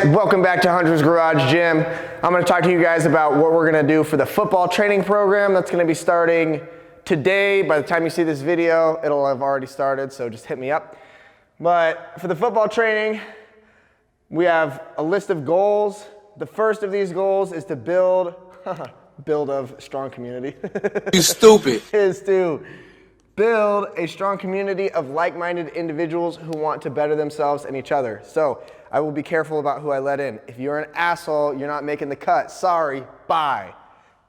welcome back to Hunter's Garage Gym. I'm going to talk to you guys about what we're going to do for the football training program that's going to be starting today. By the time you see this video, it'll have already started, so just hit me up. But for the football training, we have a list of goals. The first of these goals is to build a strong community. You stupid. Is to build a strong community of like-minded individuals who want to better themselves and each other. So I will be careful about who I let in. If you're an asshole, you're not making the cut. Sorry, bye.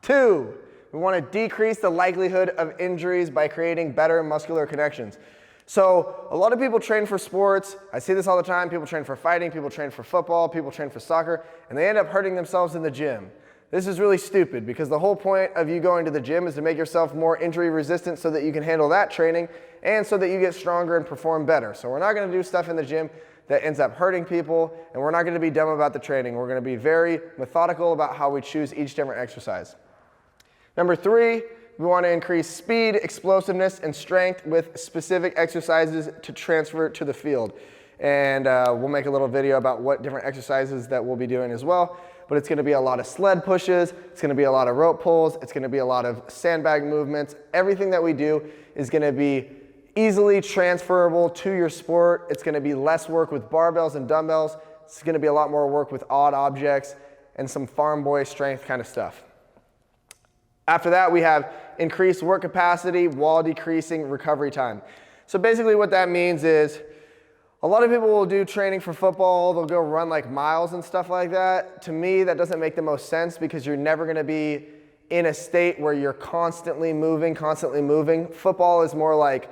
2, we want to decrease the likelihood of injuries by creating better muscular connections. So a lot of people train for sports. I see this all the time. People train for fighting, people train for football, people train for soccer, and they end up hurting themselves in the gym. This is really stupid because the whole point of you going to the gym is to make yourself more injury resistant so that you can handle that training and so that you get stronger and perform better. So we're not going to do stuff in the gym that ends up hurting people, and we're not going to be dumb about the training. We're going to be very methodical about how we choose each different exercise. Number 3, we want to increase speed, explosiveness, and strength with specific exercises to transfer to the field. And we'll make a little video about what different exercises that we'll be doing as well. But it's going to be a lot of sled pushes, it's going to be a lot of rope pulls, it's going to be a lot of sandbag movements. Everything that we do is going to be easily transferable to your sport. It's going to be less work with barbells and dumbbells. It's going to be a lot more work with odd objects and some farm boy strength kind of stuff. After that, we have increased work capacity while decreasing recovery time. So basically what that means is a lot of people will do training for football, they'll go run like miles and stuff like that. To me, that doesn't make the most sense because you're never going to be in a state where you're constantly moving. Football is more like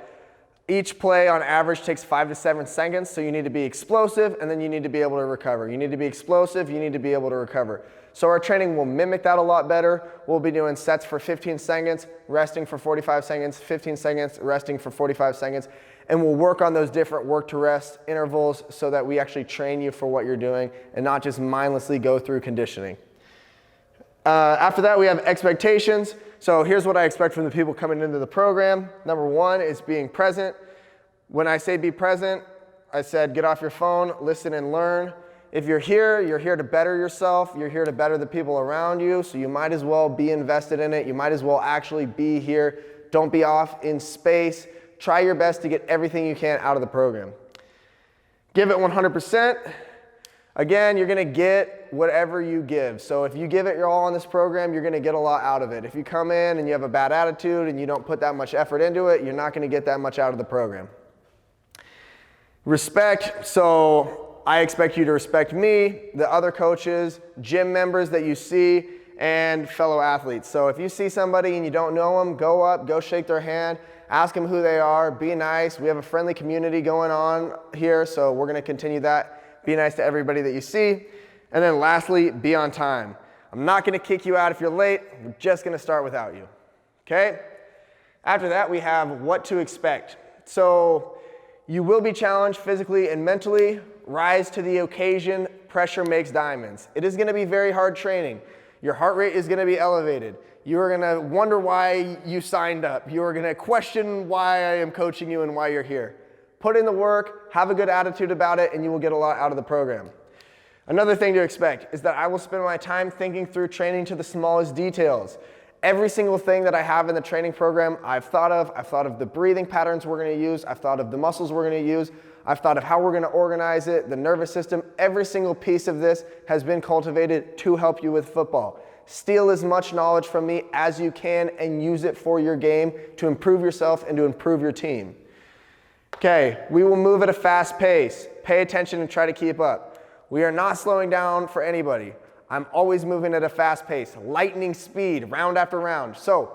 each play on average takes 5 to 7 seconds, so you need to be explosive and then you need to be able to recover. You need to be explosive, you need to be able to recover. So our training will mimic that a lot better. We'll be doing sets for 15 seconds, resting for 45 seconds, 15 seconds, resting for 45 seconds. And we'll work on those different work to rest intervals so that we actually train you for what you're doing and not just mindlessly go through conditioning. After that, we have expectations. So here's what I expect from the people coming into the program. Number 1 is being present. When I say be present, I said get off your phone, listen and learn. If you're here to better yourself. You're here to better the people around you. So you might as well be invested in it. You might as well actually be here. Don't be off in space. Try your best to get everything you can out of the program. Give it 100%. Again, you're going to get whatever you give. So if you give it your all on this program, you're going to get a lot out of it. If you come in and you have a bad attitude and you don't put that much effort into it, you're not going to get that much out of the program. Respect. So I expect you to respect me, the other coaches, gym members that you see, and fellow athletes. So if you see somebody and you don't know them, go up, go shake their hand, ask them who they are, be nice. We have a friendly community going on here, so we're going to continue that. Be nice to everybody that you see. And then lastly, be on time. I'm not going to kick you out if you're late. We're just going to start without you. Okay? After that, we have what to expect. So you will be challenged physically and mentally. Rise to the occasion. Pressure makes diamonds. It is going to be very hard training. Your heart rate is going to be elevated. You are going to wonder why you signed up. You are going to question why I am coaching you and why you're here. Put in the work, have a good attitude about it, and you will get a lot out of the program. Another thing to expect is that I will spend my time thinking through training to the smallest details. Every single thing that I have in the training program, I've thought of the breathing patterns we're going to use, I've thought of the muscles we're going to use, I've thought of how we're going to organize it, the nervous system. Every single piece of this has been cultivated to help you with football. Steal as much knowledge from me as you can and use it for your game to improve yourself and to improve your team. Okay, we will move at a fast pace. Pay attention and try to keep up. We are not slowing down for anybody. I'm always moving at a fast pace, lightning speed, round after round. So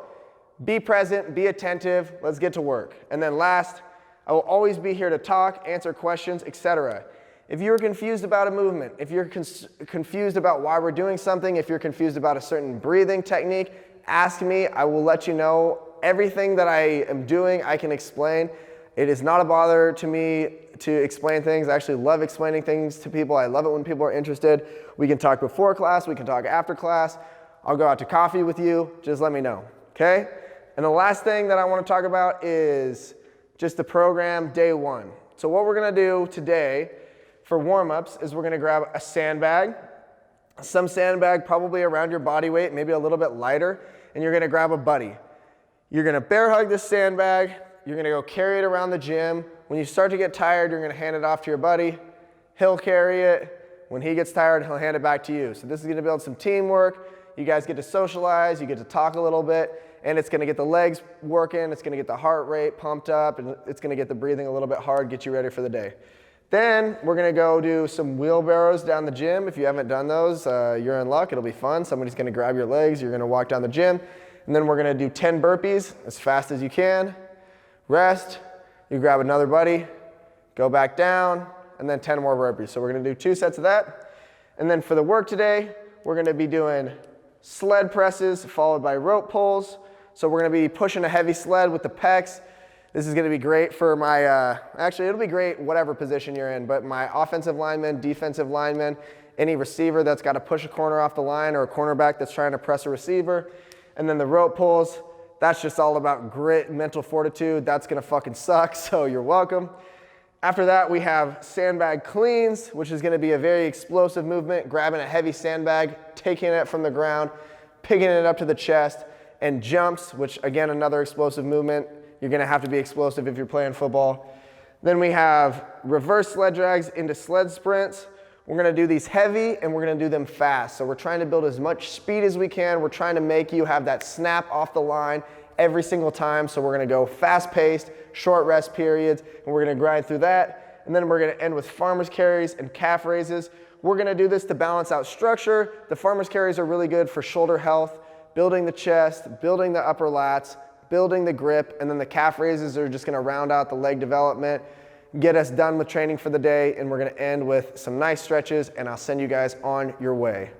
be present, be attentive, let's get to work. And then last, I will always be here to talk, answer questions, etc. If you're confused about a movement, if you're confused about why we're doing something, if you're confused about a certain breathing technique, ask me. I will let you know. Everything that I am doing, I can explain. It is not a bother to me to explain things. I actually love explaining things to people. I love it when people are interested. We can talk before class, we can talk after class. I'll go out to coffee with you. Just let me know, okay? And the last thing that I want to talk about is just the program day 1. So what we're going to do today for warm-ups is we're gonna grab a sandbag, some sandbag probably around your body weight, maybe a little bit lighter, and you're gonna grab a buddy. You're gonna bear hug this sandbag, you're gonna go carry it around the gym. When you start to get tired, you're gonna hand it off to your buddy. He'll carry it. When he gets tired, he'll hand it back to you. So this is gonna build some teamwork. You guys get to socialize, you get to talk a little bit, and it's gonna get the legs working, it's gonna get the heart rate pumped up, and it's gonna get the breathing a little bit hard, get you ready for the day. Then we're gonna go do some wheelbarrows down the gym. If you haven't done those, you're in luck, it'll be fun. Somebody's gonna grab your legs, you're gonna walk down the gym, and then we're gonna do 10 burpees as fast as you can. Rest, you grab another buddy, go back down, and then 10 more burpees. So we're gonna do 2 sets of that. And then for the work today, we're gonna be doing sled presses followed by rope pulls. So we're gonna be pushing a heavy sled with the pecs. This is gonna be great for my, actually it'll be great whatever position you're in, but my offensive lineman, defensive lineman, any receiver that's gotta push a corner off the line or a cornerback that's trying to press a receiver. And then the rope pulls, that's just all about grit, mental fortitude. That's gonna fucking suck, so you're welcome. After that, we have sandbag cleans, which is gonna be a very explosive movement, grabbing a heavy sandbag, taking it from the ground, picking it up to the chest, and jumps, which again, another explosive movement. You're gonna have to be explosive if you're playing football. Then we have reverse sled drags into sled sprints. We're gonna do these heavy and we're gonna do them fast. So we're trying to build as much speed as we can. We're trying to make you have that snap off the line every single time. So we're gonna go fast paced, short rest periods, and we're gonna grind through that. And then we're gonna end with farmer's carries and calf raises. We're gonna do this to balance out structure. The farmer's carries are really good for shoulder health, building the chest, building the upper lats, building the grip, and then the calf raises are just gonna round out the leg development, get us done with training for the day, and we're gonna end with some nice stretches, and I'll send you guys on your way.